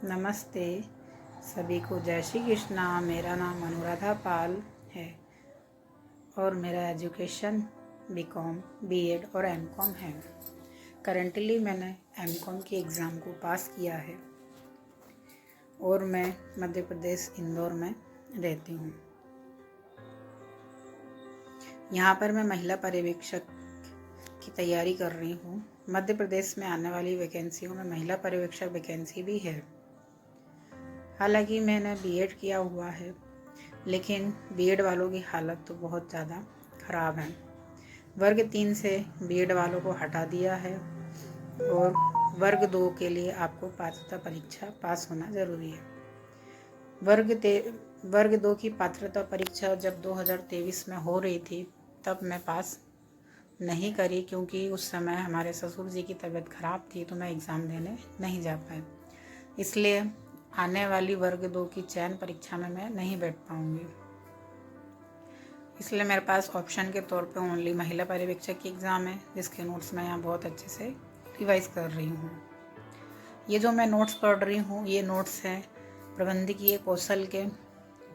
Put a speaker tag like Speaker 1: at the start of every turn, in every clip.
Speaker 1: नमस्ते सभी को, जय श्री कृष्णा। मेरा नाम अनुराधा पाल है और मेरा एजुकेशन बीकॉम, बीएड और एमकॉम है। करंटली मैंने एमकॉम की एग्ज़ाम को पास किया है और मैं मध्य प्रदेश इंदौर में रहती हूँ। यहाँ पर मैं महिला पर्यवेक्षक की तैयारी कर रही हूँ। मध्य प्रदेश में आने वाली वैकेंसियों में महिला पर्यवेक्षक वैकेंसी भी है। हालांकि मैंने बीएड किया हुआ है, लेकिन बीएड वालों की हालत तो बहुत ज़्यादा ख़राब है। वर्ग 3 से बीएड वालों को हटा दिया है और वर्ग 2 के लिए आपको पात्रता परीक्षा पास होना ज़रूरी है। वर्ग 2 की पात्रता परीक्षा जब 2023 में हो रही थी तब मैं पास नहीं करी, क्योंकि उस समय हमारे ससुर जी की तबीयत ख़राब थी तो मैं एग्ज़ाम देने नहीं जा पाई। इसलिए आने वाली वर्ग 2 की चयन परीक्षा में मैं नहीं बैठ पाऊँगी। इसलिए मेरे पास ऑप्शन के तौर पे ओनली महिला पर्यवेक्षक की एग्ज़ाम है, जिसके नोट्स मैं यहाँ बहुत अच्छे से रिवाइज कर रही हूँ। ये जो मैं नोट्स पढ़ रही हूँ ये नोट्स हैं प्रबंधकीय कौशल के,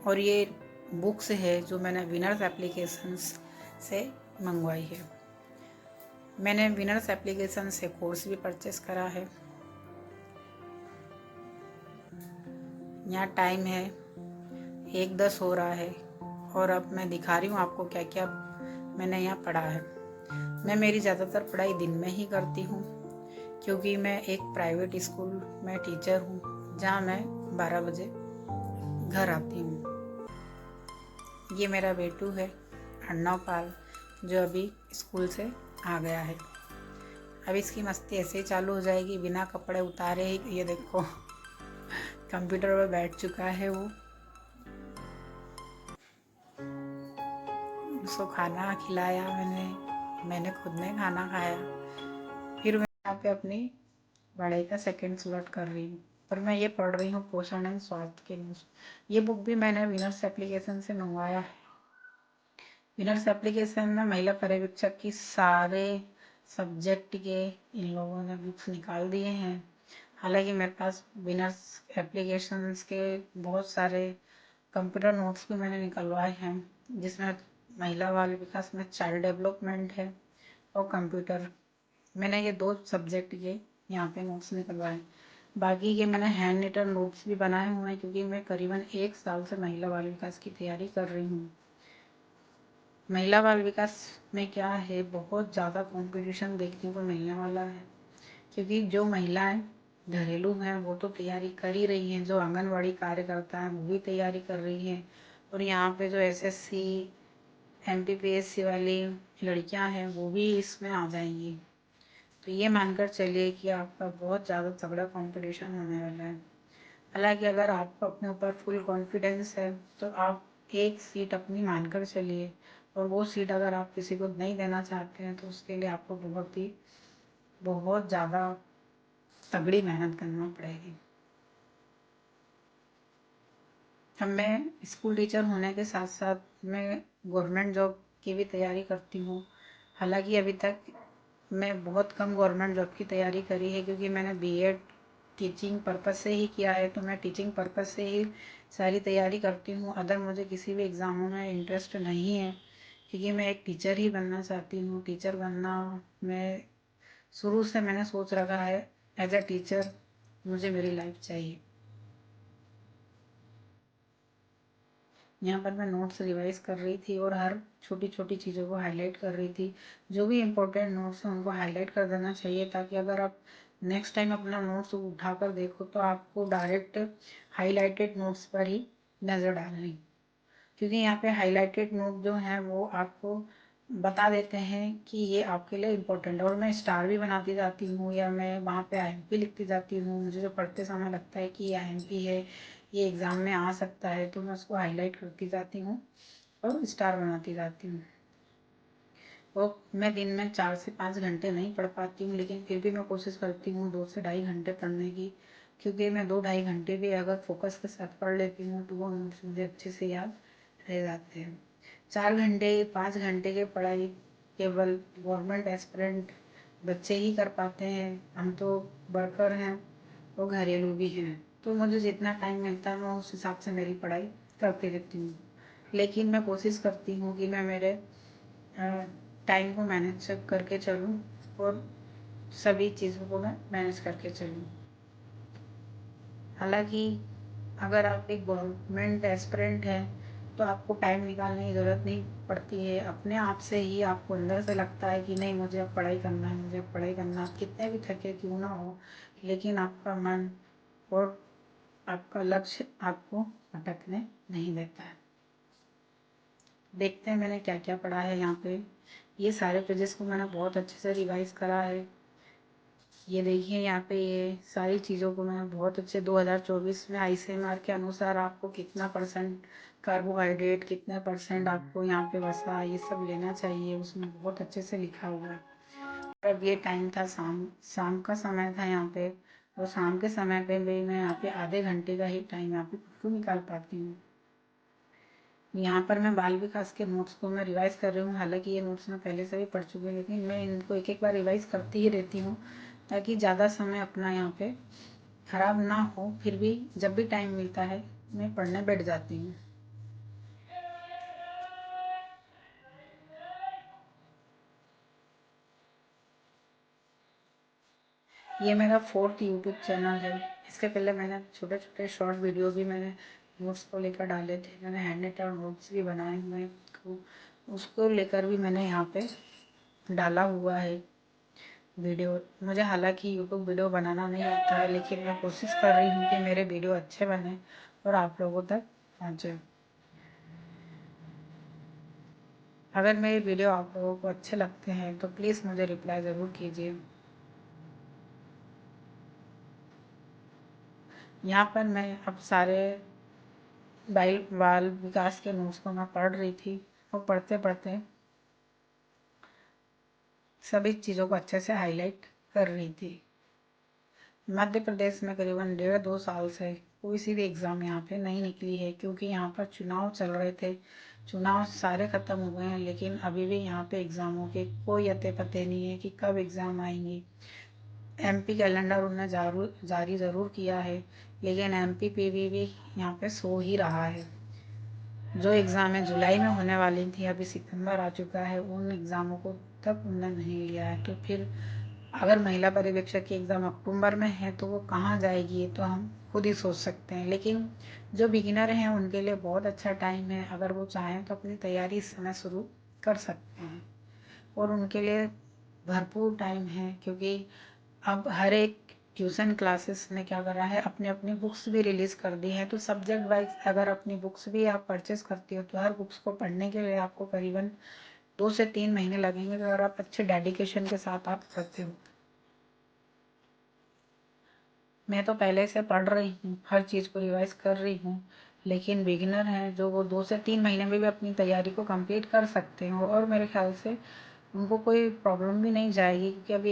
Speaker 1: और ये बुक्स है जो मैंने विनर्स एप्लीकेशंस से मंगवाई है। मैंने विनर्स एप्लीकेशन से कोर्स भी परचेस करा है। यहाँ टाइम है 1:10 हो रहा है और अब मैं दिखा रही हूँ आपको क्या क्या मैंने यहाँ पढ़ा है। मैं मेरी ज़्यादातर पढ़ाई दिन में ही करती हूँ, क्योंकि मैं एक प्राइवेट स्कूल में टीचर हूँ जहाँ मैं 12 बजे घर आती हूँ। ये मेरा बेटू है अर्णव पाल, जो अभी स्कूल से आ गया है। अब इसकी मस्ती ऐसे ही चालू हो जाएगी बिना कपड़े उतारे ही। ये देखो कंप्यूटर पर बैठ चुका है वो। उसको खाना खिलाया मैंने खुद ने खाना खाया। फिर मैं यहाँ पे अपनी पढ़ाई का सेकंड स्लॉट कर रही हूँ और मैं ये पढ़ रही हूँ पोषण एंड स्वास्थ्य के न्यूज़। ये बुक भी मैंने विनर्स एप्लीकेशन से मंगवाया है। विनर्स एप्लीकेशन में महिला पर्यवेक्षक की सारे सब्जेक्ट के इन लोगों ने बुक्स निकाल दिए हैं। हालांकि मेरे पास विनर्स एप्लीकेशंस के बहुत सारे कंप्यूटर नोट्स भी मैंने निकलवाए हैं, जिसमें महिला बाल विकास में चाइल्ड डेवलपमेंट है और कंप्यूटर। मैंने ये 2 सब्जेक्ट के यहाँ पे नोट्स निकलवाए। बाकी के मैंने हैंड रिटन नोट्स भी बनाए हुए हैं, क्योंकि मैं करीबन 1 साल से महिला बाल विकास की तैयारी कर रही हूँ। महिला बाल विकास में क्या है, बहुत ज़्यादा कंपटीशन देखने को मिलने वाला है, क्योंकि जो महिलाएं घरेलू हैं वो तो तैयारी कर ही रही हैं, जो आंगनवाड़ी कार्यकर्ता हैं वो भी तैयारी कर रही हैं, और यहाँ पे जो एसएससी एमपीपीएससी वाली लड़कियां हैं वो भी इसमें आ जाएंगी। तो ये मानकर चलिए कि आपका बहुत ज़्यादा तगड़ा कंपटीशन होने वाला है। हालांकि अगर आपको अपने ऊपर फुल कॉन्फिडेंस है तो आप एक सीट अपनी मानकर चलिए, और वो सीट अगर आप किसी को नहीं देना चाहते हैं तो उसके लिए आपको बहुत ज़्यादा तगड़ी मेहनत करना पड़ेगी। अब मैं स्कूल टीचर होने के साथ साथ मैं गवर्नमेंट जॉब की भी तैयारी करती हूँ। हालांकि अभी तक मैं बहुत कम गवर्नमेंट जॉब की तैयारी करी है, क्योंकि मैंने बीएड टीचिंग पर्पज़ से ही किया है, तो मैं टीचिंग पर्पज़ से ही सारी तैयारी करती हूँ। अदर मुझे किसी भी एग्ज़ामों में इंटरेस्ट नहीं है, क्योंकि मैं एक टीचर ही बनना चाहती हूँ। टीचर बनना मैं शुरू से मैंने सोच रखा है, एज अ टीचर मुझे मेरी लाइफ चाहिए। यहाँ पर मैं नोट्स रिवाइज कर रही थी और हर छोटी छोटी चीज़ों को हाईलाइट कर रही थी। जो भी इम्पोर्टेंट नोट्स हैं उनको हाईलाइट कर देना चाहिए, ताकि अगर आप नेक्स्ट टाइम अपना नोट्स उठाकर देखो तो आपको डायरेक्ट हाईलाइटेड नोट्स पर ही नज़र डालनी, क्योंकि यहाँ पे हाईलाइटेड नोट जो हैं वो आपको बता देते हैं कि ये आपके लिए इम्पोर्टेंट है। और मैं स्टार भी बनाती जाती हूँ, या मैं वहाँ पे आईएमपी लिखती जाती हूँ। मुझे जो पढ़ते समय लगता है कि ये आईएमपी है, ये एग्ज़ाम में आ सकता है, तो मैं उसको हाईलाइट करती जाती हूँ और स्टार बनाती जाती हूँ। और मैं दिन में 4 से 5 घंटे नहीं पढ़ पाती हूँ, लेकिन फिर भी मैं कोशिश करती हूँ 2 से ढाई घंटे पढ़ने की, क्योंकि मैं 2-2.5 घंटे भी अगर फोकस के साथ पढ़ लेती हूँ तो वो मुझे अच्छे से याद रह जाते हैं। 4 घंटे 5 घंटे की पढ़ाई केवल गवर्नमेंट एस्पिरेंट बच्चे ही कर पाते हैं। हम तो वर्कर हैं और घरेलू भी हैं, तो मुझे जितना टाइम मिलता है मैं उस हिसाब से मेरी पढ़ाई करती रहती हूँ। लेकिन मैं कोशिश करती हूँ कि मैं मेरे टाइम को मैनेज करके चलूँ और सभी चीज़ों को मैं मैनेज करके चलूँ। हालांकि अगर आप एक गवर्नमेंट एस्पिरेंट हैं तो आपको टाइम निकालने की ज़रूरत नहीं पड़ती है। अपने आप से ही आपको अंदर से लगता है कि नहीं, मुझे अब पढ़ाई करना है, मुझे अब पढ़ाई करना है। कितने भी थके क्यों ना हो, लेकिन आपका मन और आपका लक्ष्य आपको भटकने नहीं देता है। देखते हैं मैंने क्या क्या पढ़ा है यहाँ पे। ये सारे पेजेस को मैंने बहुत अच्छे से रिवाइज करा है। ये देखिए यहाँ पे ये सारी चीज़ों को मैं बहुत अच्छे 2024 में आईसीएमआर के अनुसार आपको कितना परसेंट कार्बोहाइड्रेट, कितने परसेंट आपको यहाँ पे वसा, ये सब लेना चाहिए, उसमें बहुत अच्छे से लिखा हुआ है। अब ये टाइम था शाम शाम का समय था यहाँ पे, और शाम के समय पे भी मैं यहाँ पे आधे घंटे का ही टाइम यहाँ पे खुद को निकाल पाती हूँ। यहाँ पर मैं बाल विकास के नोट्स को मैं रिवाइज कर रही हूँ। हालांकि ये नोट्स मैं पहले से भी पढ़ चुकी हूँ, लेकिन मैं इनको एक एक बार रिवाइज करती ही रहती हूँ ताकि ज़्यादा समय अपना यहाँ पे खराब ना हो। फिर भी जब भी टाइम मिलता है मैं पढ़ने बैठ जाती हूँ। ये मेरा 4th यूट्यूब चैनल है। इसके पहले मैंने छोटे छोटे शॉर्ट वीडियो भी मैंने नोट्स को लेकर डाले थे। मैंने हैंड रिटन नोट्स भी बनाए हुए हैं, उसको लेकर भी मैंने यहाँ पे डाला हुआ है वीडियो। मुझे हालांकि यूट्यूब वीडियो बनाना नहीं आता है, लेकिन मैं कोशिश कर रही हूँ कि मेरे वीडियो अच्छे बने और आप लोगों तक पहुँचे। अगर मेरे वीडियो आप लोगों को अच्छे लगते हैं तो प्लीज़ मुझे रिप्लाई ज़रूर कीजिए। यहाँ पर मैं अब सारे बाल विकास के नोट्स को मैं पढ़ रही थी, और पढ़ते पढ़ते सभी चीज़ों को अच्छे से हाईलाइट कर रही थी। मध्य प्रदेश में करीबन 1.5-2 साल से कोई सी भी एग्ज़ाम यहाँ पे नहीं निकली है, क्योंकि यहाँ पर चुनाव चल रहे थे। चुनाव सारे ख़त्म हो गए हैं, लेकिन अभी भी यहाँ पे एग्ज़ामों के कोई अते पते नहीं है कि कब एग्ज़ाम आएंगी। एमपी कैलेंडर उन्होंने जारी ज़रूर किया है, लेकिन एमपी पीवी भी यहाँ पे सो ही रहा है। जो एग्ज़ाम है जुलाई में होने वाली थी, अभी सितंबर आ चुका है, उन एग्ज़ामों को तक उन्होंने नहीं लिया है। तो फिर अगर महिला पर्यवेक्षक की एग्ज़ाम अक्टूबर में है तो वो कहाँ जाएगी, ये तो हम खुद ही सोच सकते हैं। लेकिन जो बिगिनर हैं उनके लिए बहुत अच्छा टाइम है। अगर वो चाहें तो अपनी तैयारी इस समय शुरू कर सकते हैं, और उनके लिए भरपूर टाइम है, क्योंकि अब हर एक ट्यूशन क्लासेस ने क्या करा है, अपने अपनी बुक्स भी रिलीज़ कर दी हैं। तो सब्जेक्ट वाइज अगर अपनी बुक्स भी आप परचेस करती हो तो हर बुक्स को पढ़ने के लिए आपको करीबन 2 से 3 महीने लगेंगे, अगर आप अच्छे डेडिकेशन के साथ आप पढ़ते हो। मैं तो पहले से पढ़ रही हूँ, हर चीज़ को रिवाइज कर रही हूँ, लेकिन बिगिनर हैं जो वो 2 से 3 महीने में भी अपनी तैयारी को कंप्लीट कर सकते हैं, और मेरे ख्याल से उनको कोई प्रॉब्लम भी नहीं जाएगी, क्योंकि अभी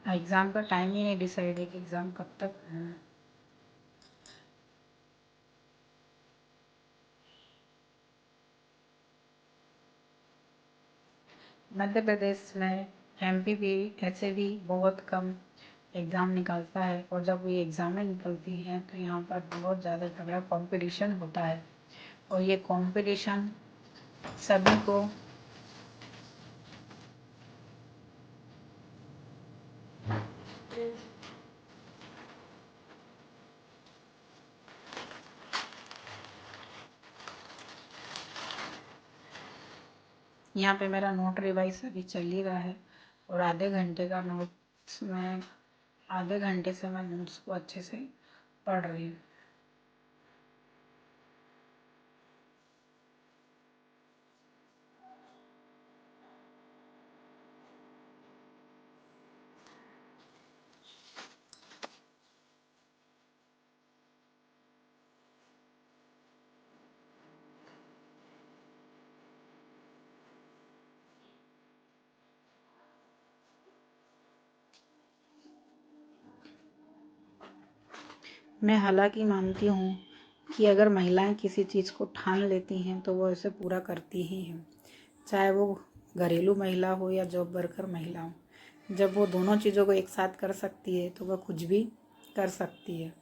Speaker 1: एग्ज़ाम का टाइम ही नहीं डिसाइड है कि एग्ज़ाम कब तक है। मध्य प्रदेश में एमपी भी ऐसे भी बहुत कम एग्ज़ाम निकलता है, और जब ये एग्ज़ामें निकलती हैं तो यहाँ पर बहुत ज़्यादा तगड़ा कंपटीशन होता है, और ये कंपटीशन सभी को यहाँ पे मेरा नोट रिवाइज अभी चल ही रहा है, और आधे घंटे का नोट्स में आधे घंटे से मैं नोट्स को अच्छे से पढ़ रही हूँ। मैं हालांकि मानती हूँ कि अगर महिलाएं किसी चीज़ को ठान लेती हैं तो वो इसे पूरा करती ही हैं, चाहे वो घरेलू महिला हो या जॉब वर्कर महिला हो। जब वो दोनों चीज़ों को एक साथ कर सकती है तो वह कुछ भी कर सकती है।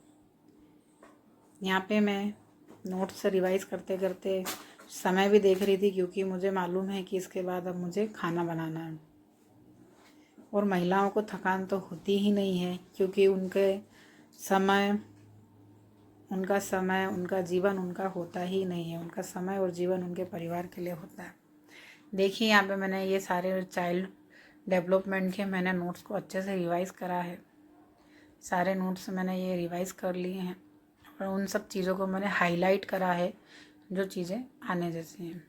Speaker 1: यहाँ पे मैं नोट्स रिवाइज़ करते करते समय भी देख रही थी, क्योंकि मुझे मालूम है कि इसके बाद अब मुझे खाना बनाना है। और महिलाओं को थकान तो होती ही नहीं है, क्योंकि समय उनका जीवन उनका होता ही नहीं है। उनका समय और जीवन उनके परिवार के लिए होता है। देखिए यहाँ पे मैंने ये सारे चाइल्ड डेवलपमेंट के मैंने नोट्स को अच्छे से रिवाइज़ करा है। सारे नोट्स मैंने ये रिवाइज़ कर लिए हैं और उन सब चीज़ों को मैंने हाईलाइट करा है, जो चीज़ें आने जैसी हैं।